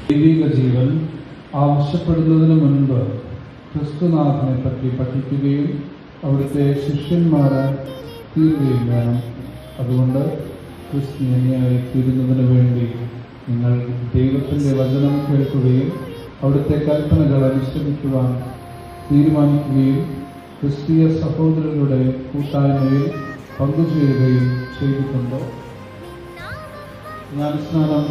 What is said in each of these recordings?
ദൈവിക ജീവൻ ആവശ്യപ്പെടുന്നതിന് മുൻപ് ക്രിസ്തുനാഥനെ പറ്റി പഠിക്കുകയും അവിടുത്തെ ശിഷ്യന്മാരെ തീരുകയും വേണം. അതുകൊണ്ട് ക്രിസ്ത്യാനിയായി തീരുന്നതിന് വേണ്ടി നിങ്ങൾ ദൈവത്തിൻ്റെ വചനം കേൾക്കുകയും അവിടുത്തെ കൽപ്പനകൾ അനുസരിക്കുവാൻ തീരുമാനിക്കുകയും ക്രിസ്തീയ സഹോദരരുടെ കൂട്ടായ്മയിൽ പങ്കുചേരുകയും ചെയ്തിട്ടുണ്ടോ? ജ്ഞാനസ്നാനം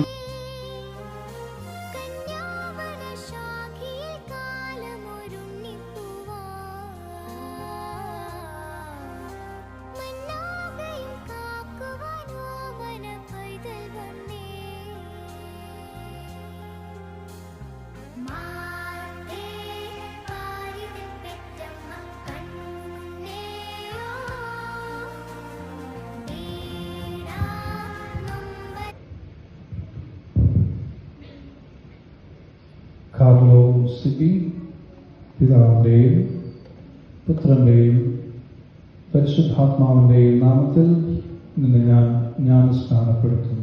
കാർലോ സിബി പിതാവിൻ്റെയും പുത്രൻ്റെയും പരിശുദ്ധാത്മാവിൻ്റെയും നാമത്തിൽ നിന്ന് ഞാൻ ജ്ഞാനസ്നാനപ്പെടുത്തുന്നു.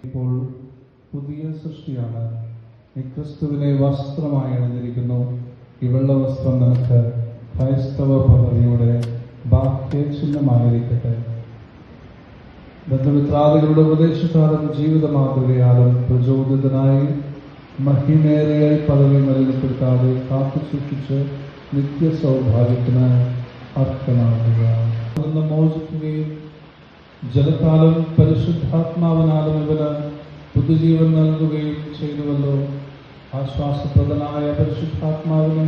ഇപ്പോൾ പുതിയ സൃഷ്ടിയാണ്. ഈ ക്രിസ്തുവിനെ വസ്ത്രമായി അണിഞ്ഞിരിക്കുന്നു. ഈ വെള്ള വസ്ത്രം നമുക്ക് ക്രൈസ്തവ പദ്ധതിയുടെ ബാഹ്യ ചിഹ്നമായിരിക്കട്ടെ. ബന്ധുമിത്രാദികളുടെ ഉപദേശത്താലും ജീവിത മാതൃകയാലും പ്രചോദിതനായി മഹിമേറിയ പദവി മലിനപ്പെടുത്താതെ കാത്തു സൂക്ഷിച്ച് നിത്യ സൗഭാഗ്യത്തിന് അർഹനാകുക. മോചിക്കുകയും ജലത്താലും പരിശുദ്ധാത്മാവിനാലും ഇവന് പുതുജീവൻ നൽകുകയും ചെയ്തുവല്ലോ. ആശ്വാസപ്രദനായ പരിശുദ്ധാത്മാവിനെ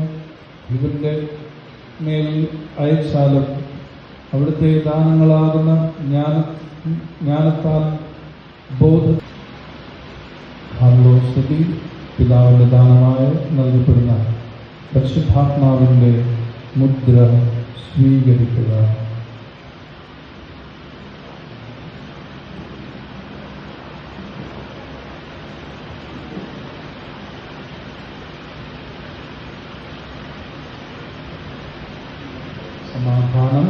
ഇവന്റെ മേൽ അയച്ചാലും അവിടുത്തെ ദാനങ്ങളാകുന്ന ജ്ഞാനത്താൽ ബോധി പിതാവിന്റെ ദാനമായി നൽകപ്പെടുന്ന പരിശുദ്ധാത്മാവിന്റെ മുദ്ര സ്വീകരിക്കുക. സമാധാനം.